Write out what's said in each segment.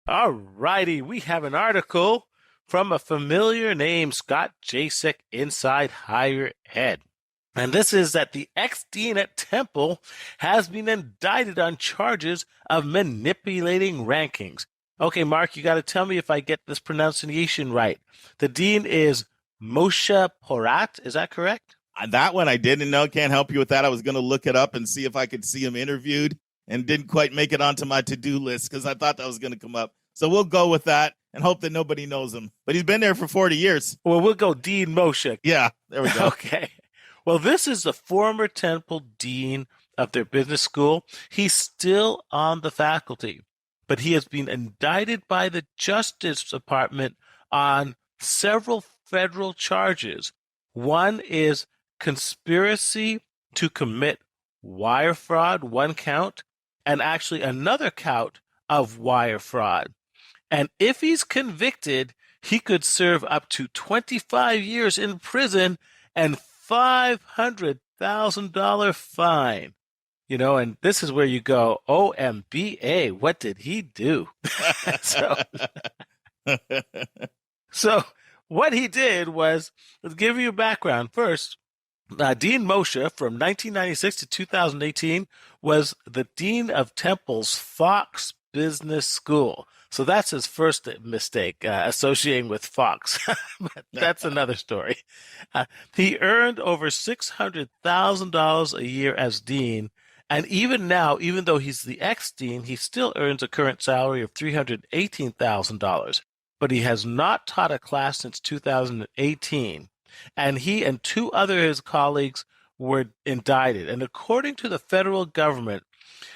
All righty, we have an article from a familiar name, Scott Jasek, Inside Higher Ed. And this is that the ex-dean at Temple has been indicted on charges of manipulating rankings. Okay, Mark, you got to tell me if I get this pronunciation right. The dean is Moshe Porat, is that correct? That one I didn't know. Can't help you with that. I was going to look it up and see if I could see him interviewed and didn't quite make it onto my to-do list because I thought that was going to come up. So we'll go with that and hope that nobody knows him. But he's been there for 40 years. Well, we'll go Dean Moshe. Yeah, there we go. Okay. Well, this is the former Temple dean of their business school. He's still on the faculty, but he has been indicted by the Justice Department on several federal charges. One is conspiracy to commit wire fraud, one count, and actually another count of wire fraud. And if he's convicted, he could serve up to 25 years in prison and $500,000 fine. You know, and this is where you go, OMBA, what did he do? So what he did was, let's give you a background first. Dean Moshe, from 1996 to 2018, was the dean of Temple's Fox Business School. So that's his first mistake, associating with Fox. But that's another story. He earned over $600,000 a year as dean. And even now, even though he's the ex-dean, he still earns a current salary of $318,000. But he has not taught a class since 2018. And he and two other his colleagues were indicted. And according to the federal government,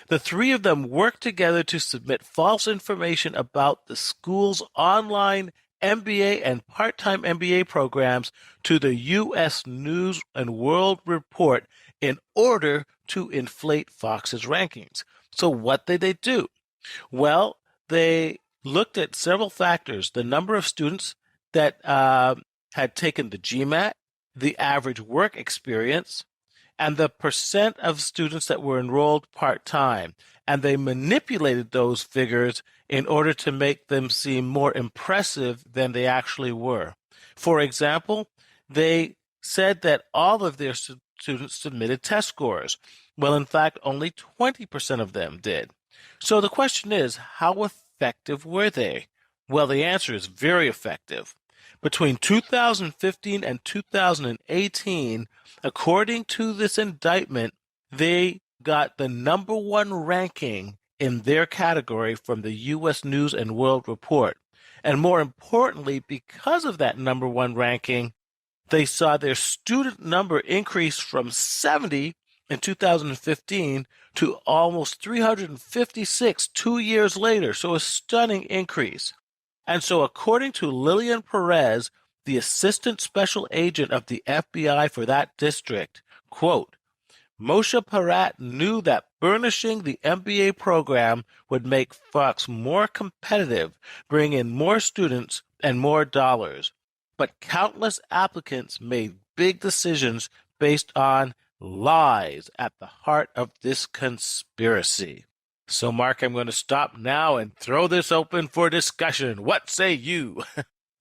the three of them worked together to submit false information about the school's online MBA and part-time MBA programs to the U.S. News and World Report in order to inflate Fox's rankings. So what did they do? Well, they looked at several factors: the number of students that had taken the GMAT, the average work experience, and the percent of students that were enrolled part-time. And they manipulated those figures in order to make them seem more impressive than they actually were. For example, they said that all of their students submitted test scores. Well, in fact, only 20% of them did. So the question is, how effective were they? Well, the answer is very effective. Between 2015 and 2018, according to this indictment, they got the number one ranking in their category from the U.S. News and World Report. And more importantly, because of that number one ranking, they saw their student number increase from 70 in 2015 to almost 356 2 years later. So a stunning increase. And so according to Lillian Perez, the assistant special agent of the FBI for that district, quote, Moshe Porat knew that burnishing the MBA program would make Fox more competitive, bring in more students and more dollars. But countless applicants made big decisions based on lies at the heart of this conspiracy. So, Mark, I'm going to stop now and throw this open for discussion. What say you?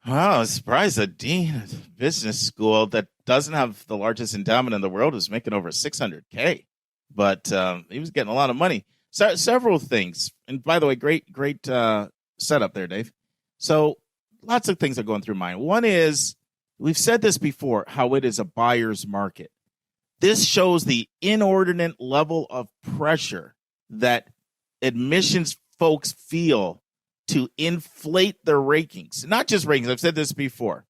Wow, I was surprised a dean of a business school that doesn't have the largest endowment in the world was making over $600K. But he was getting a lot of money. So, several things. And by the way, great setup there, Dave. So lots of things are going through mine. One is, we've said this before, how it is a buyer's market. This shows the inordinate level of pressure that admissions folks feel to inflate their rankings. Not just rankings. I've said this before,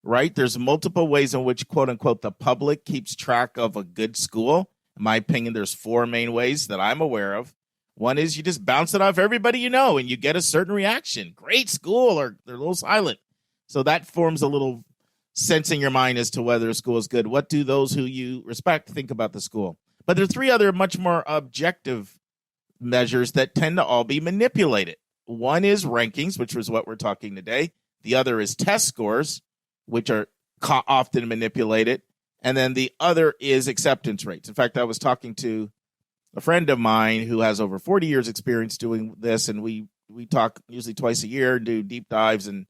right? There's multiple ways in which, quote unquote, the public keeps track of a good school. In my opinion, there's four main ways that I'm aware of. One is you just bounce it off everybody you know and you get a certain reaction. Great school, or they're a little silent. So that forms a little sense in your mind as to whether a school is good. What do those who you respect think about the school? But there are three other much more objective measures that tend to all be manipulated. One is rankings, which was what we're talking today. The other is test scores, which are often manipulated. And then the other is acceptance rates. In fact, I was talking to a friend of mine who has over 40 years experience doing this, and we we talk usually twice a year, do deep dives and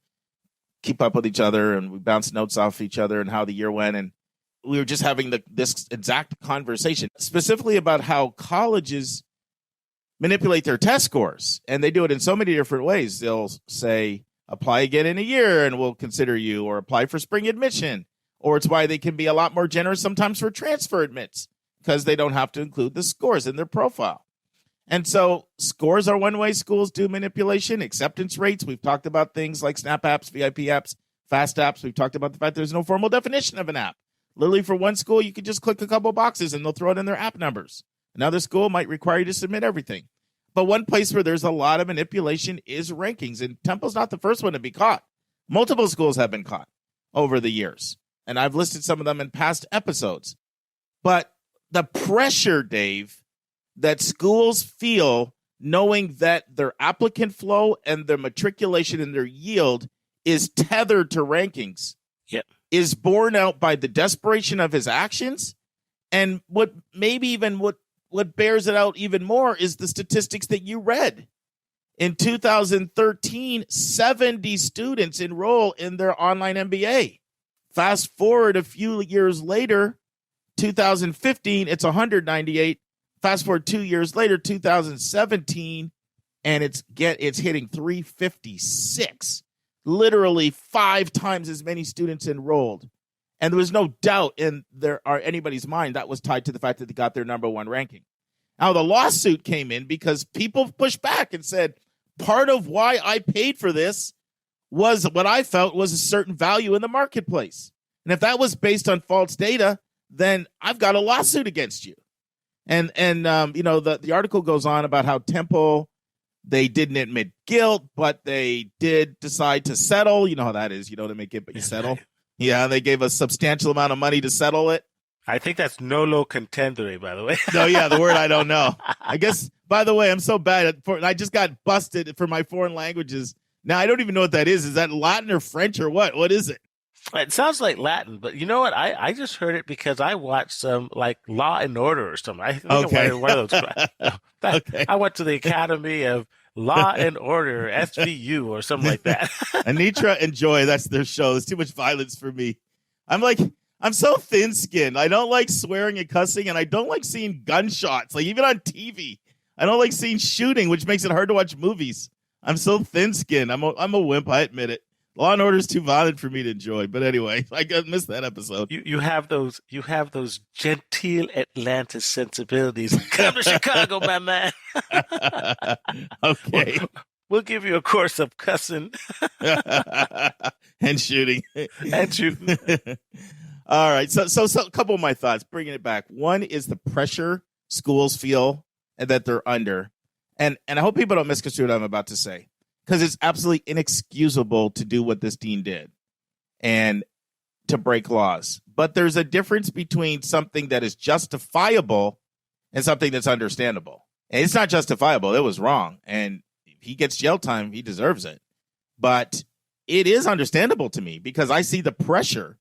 keep up with each other, and we bounce notes off each other and how the year went. And we were just having this exact conversation specifically about how colleges manipulate their test scores, and they do it in so many different ways. They'll say, apply again in a year and we'll consider you, or apply for spring admission, or it's why they can be a lot more generous sometimes for transfer admits because they don't have to include the scores in their profile. And so scores are one way schools do manipulation. Acceptance rates, we've talked about things like Snap apps, VIP apps, fast apps. We've talked about the fact there's no formal definition of an app. Literally, for one school, you could just click a couple boxes and they'll throw it in their app numbers. Another school might require you to submit everything. But one place where there's a lot of manipulation is rankings. And Temple's not the first one to be caught. Multiple schools have been caught over the years. And I've listed some of them in past episodes. But the pressure, Dave, that schools feel knowing that their applicant flow and their matriculation and their yield is tethered to rankings is borne out by the desperation of his actions. And what bears it out even more is the statistics that you read. In 2013, 70 students enroll in their online MBA. Fast forward a few years later, 2015, it's 198. Fast forward 2 years later, 2017, and it's hitting 356. Literally 5 times as many students enrolled. And there was no doubt in anybody's mind that was tied to the fact that they got their number one ranking. Now, the lawsuit came in because people pushed back and said, part of why I paid for this was what I felt was a certain value in the marketplace. And if that was based on false data, then I've got a lawsuit against you. And the article goes on about how Temple, they didn't admit guilt, but they did decide to settle. You know how that is. You don't admit guilt, but you settle. Yeah, they gave a substantial amount of money to settle it. I think that's nolo contendere, by the way. No, yeah, the word I don't know. I guess, by the way, I'm so bad I just got busted for my foreign languages. Now, I don't even know what that is. Is that Latin or French or what? What is it? It sounds like Latin, but you know what? I just heard it because I watched some like Law and Order or something. I think okay. one of those. Okay. I went to the Academy of Law and Order, SVU, or something like that. Anitra and Joy, that's their show. There's too much violence for me. I'm so thin-skinned. I don't like swearing and cussing, and I don't like seeing gunshots. Like, even on TV, I don't like seeing shooting, which makes it hard to watch movies. I'm so thin-skinned. I'm a wimp. I admit it. Law and Order is too violent for me to enjoy. But anyway, I missed that episode. You have those genteel Atlanta sensibilities. Come to Chicago, my man. Okay. We'll give you a course of cussing and shooting. All right. So a couple of my thoughts, bringing it back. One is the pressure schools feel and that they're under. And I hope people don't misconstrue what I'm about to say, because it's absolutely inexcusable to do what this dean did and to break laws. But there's a difference between something that is justifiable and something that's understandable. And it's not justifiable. It was wrong. And if he gets jail time, he deserves it. But it is understandable to me because I see the pressure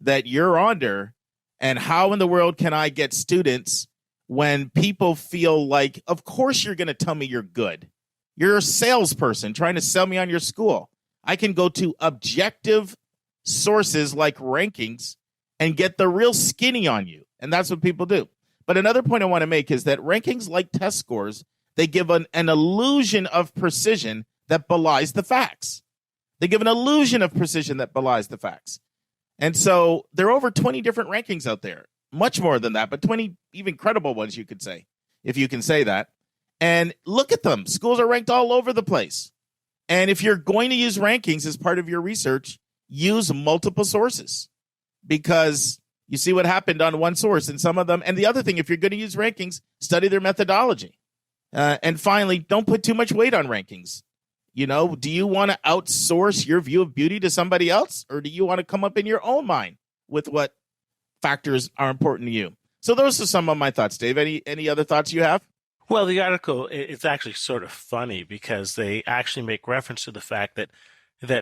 that you're under, and how in the world can I get students when people feel like, of course you're going to tell me you're good. You're a salesperson trying to sell me on your school. I can go to objective sources like rankings and get the real skinny on you. And that's what people do. But another point I want to make is that rankings, like test scores, they give an illusion of precision that belies the facts. They give an illusion of precision that belies the facts. And so there are over 20 different rankings out there, much more than that, but 20 even credible ones, you could say, if you can say that. And look at them. Schools are ranked all over the place. And if you're going to use rankings as part of your research, use multiple sources, because you see what happened on one source and some of them. And the other thing, if you're going to use rankings, study their methodology. And finally, don't put too much weight on rankings. You know, do you want to outsource your view of beauty to somebody else, or do you want to come up in your own mind with what factors are important to you? So those are some of my thoughts, Dave. Any other thoughts you have? Well, the article, it's actually sort of funny because they actually make reference to the fact that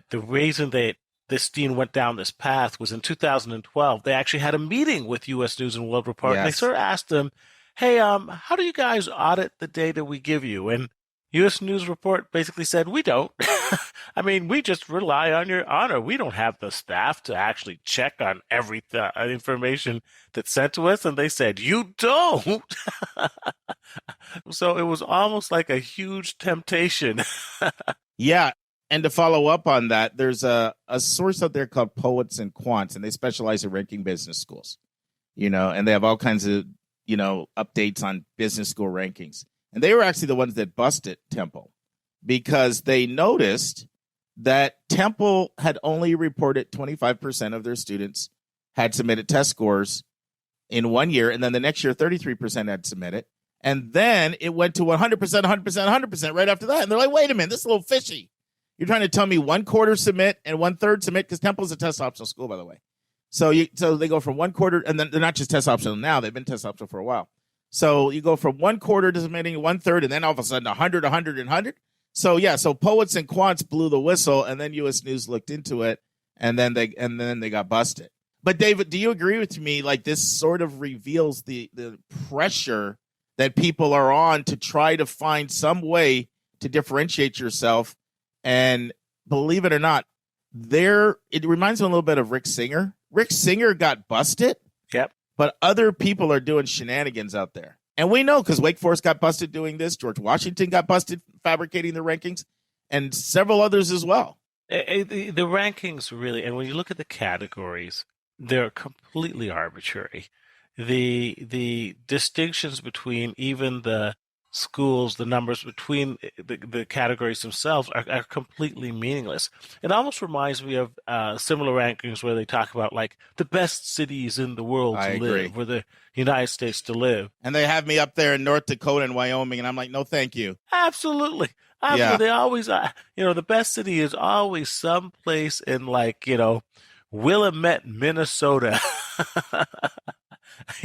the reason that this dean went down this path was in 2012. They actually had a meeting with U.S. News and World Report. Yes. And they sort of asked them, hey, how do you guys audit the data we give you? And U.S. News Report basically said, we don't. I mean, we just rely on your honor. We don't have the staff to actually check on every information that's sent to us. And they said, you don't. So it was almost like a huge temptation. Yeah. And to follow up on that, there's a source out there called Poets and Quants, and they specialize in ranking business schools, and they have all kinds of, updates on business school rankings. And they were actually the ones that busted Temple because they noticed that Temple had only reported 25% of their students had submitted test scores in 1 year. And then the next year, 33% had submitted. And then it went to 100%, 100%, 100% right after that. And they're like, wait a minute, this is a little fishy. You're trying to tell me 1/4 submit and 1/3 submit, because Temple's a test optional school, by the way. So they go from 1/4, and then they're not just test optional now. They've been test optional for a while. So you go from 1/4 to submitting 1/3, and then all of a sudden 100, 100, and 100. So yeah, so Poets and Quants blew the whistle, and then U.S. News looked into it, and then they got busted. But David, do you agree with me? Like, this sort of reveals the pressure that people are on to try to find some way to differentiate yourself. And believe it or not, it reminds me a little bit of Rick Singer. Rick Singer got busted. Yep. But other people are doing shenanigans out there. And we know, because Wake Forest got busted doing this. George Washington got busted fabricating the rankings, and several others as well. The rankings really, and when you look at the categories, they're completely arbitrary. The distinctions between even the schools, the numbers between the categories themselves are completely meaningless. It almost reminds me of similar rankings where they talk about like the best cities in the world to live, or the United States to live. And they have me up there in North Dakota and Wyoming, and I'm like, no, thank you. Absolutely. Yeah. They always, the best city is always someplace in like, Willamette, Minnesota.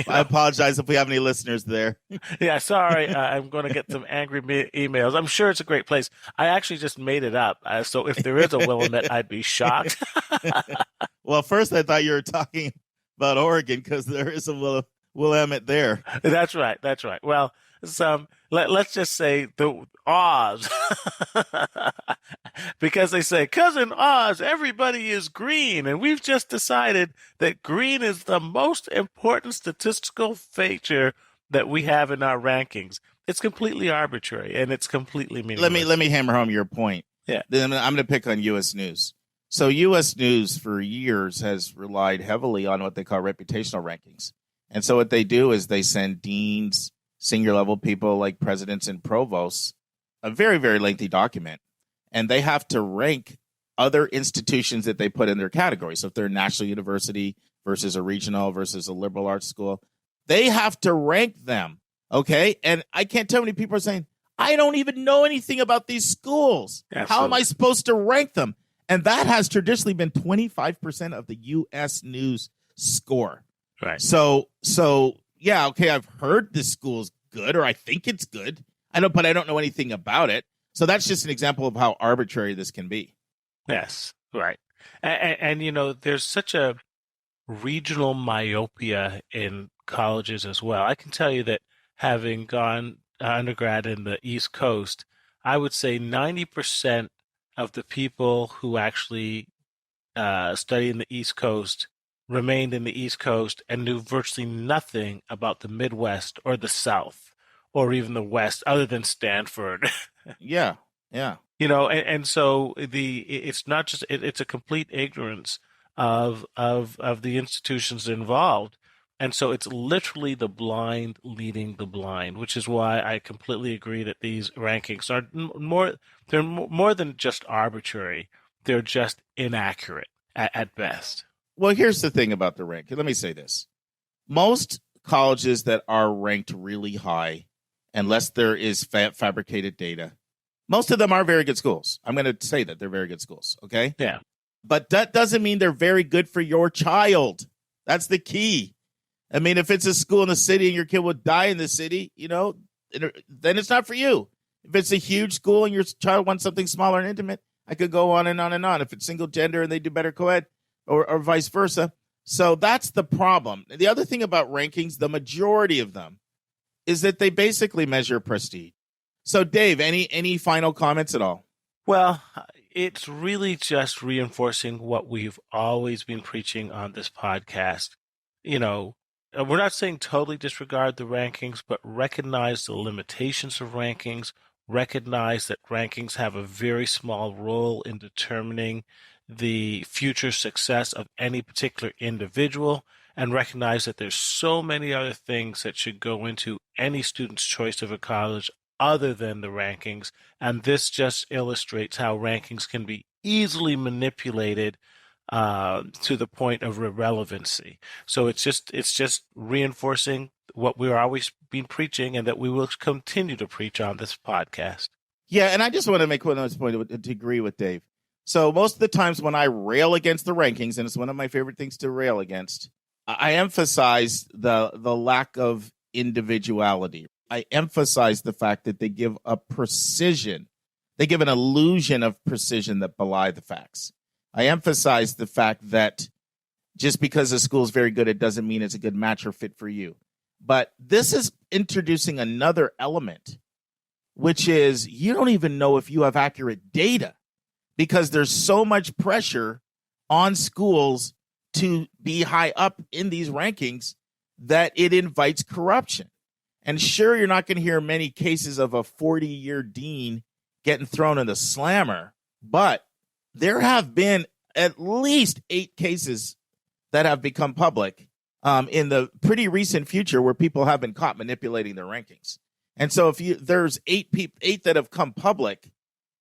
I apologize if we have any listeners there. Yeah, sorry. I'm going to get some angry emails. I'm sure it's a great place. I actually just made it up. So if there is a Willamette, I'd be shocked. Well, first I thought you were talking about Oregon, because there is a Willamette there. That's right. Well, let's just say the Oz. Because they say, Cousin Oz, everybody is green. And we've just decided that green is the most important statistical feature that we have in our rankings. It's completely arbitrary, and it's completely meaningless. Let me hammer home your point. Yeah. Then I'm going to pick on U.S. News. So U.S. News for years has relied heavily on what they call reputational rankings. And so what they do is they send deans, senior level people like presidents and provosts, a very, very lengthy document. And they have to rank other institutions that they put in their category. So if they're a national university versus a regional versus a liberal arts school, they have to rank them. Okay. And I can't tell how many people are saying, I don't even know anything about these schools. Absolutely. How am I supposed to rank them? And that has traditionally been 25% of the U.S. News score. Right. So yeah, okay, I've heard this school's good, or I think it's good. But I don't know anything about it. So that's just an example of how arbitrary this can be. Yes, right. And there's such a regional myopia in colleges as well. I can tell you that having gone undergrad in the East Coast, I would say 90% of the people who actually study in the East Coast remained in the East Coast and knew virtually nothing about the Midwest or the South or even the West, other than Stanford. Yeah. And so it's not just it's a complete ignorance of the institutions involved, and so it's literally the blind leading the blind, which is why I completely agree that these rankings are more than just arbitrary; they're just inaccurate at best. Well, here's the thing about the rank. Let me say this: most colleges that are ranked really high, unless there is fabricated data, most of them are very good schools. I'm going to say that they're very good schools. Okay. Yeah. But that doesn't mean they're very good for your child. That's the key. I mean, if it's a school in the city and your kid would die in the city, then it's not for you. If it's a huge school and your child wants something smaller and intimate, I could go on and on and on. If it's single gender and they do better co-ed or vice versa. So that's the problem. The other thing about rankings, the majority of them, is that they basically measure prestige. So, Dave, any final comments at all? Well, it's really just reinforcing what we've always been preaching on this podcast. You know, we're not saying totally disregard the rankings, but recognize the limitations of rankings, recognize that rankings have a very small role in determining the future success of any particular individual, and recognize that there's so many other things that should go into any student's choice of a college other than the rankings. And this just illustrates how rankings can be easily manipulated to the point of irrelevancy. So it's just reinforcing what we're always been preaching and that we will continue to preach on this podcast. Yeah, and I just want to make one last point to agree with Dave. So most of the times when I rail against the rankings, and it's one of my favorite things to rail against, I emphasize the lack of individuality. I emphasize the fact that they give a precision. They give an illusion of precision that belie the facts. I emphasize the fact that just because a school is very good, it doesn't mean it's a good match or fit for you. But this is introducing another element, which is you don't even know if you have accurate data because there's so much pressure on schools to be high up in these rankings that it invites corruption. And sure, you're not going to hear many cases of a 40-year dean getting thrown in the slammer, but there have been at least 8 cases that have become public in the pretty recent future where people have been caught manipulating their rankings. And so if there's 8 that have come public,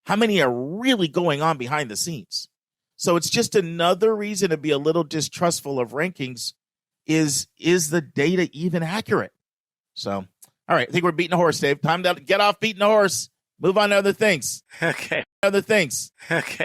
how many are really going on behind the scenes? So it's just another reason to be a little distrustful of rankings. Is the data even accurate? So, all right, I think we're beating a horse, Dave. Time to get off beating a horse. Move on to other things. Okay. Other things. Okay.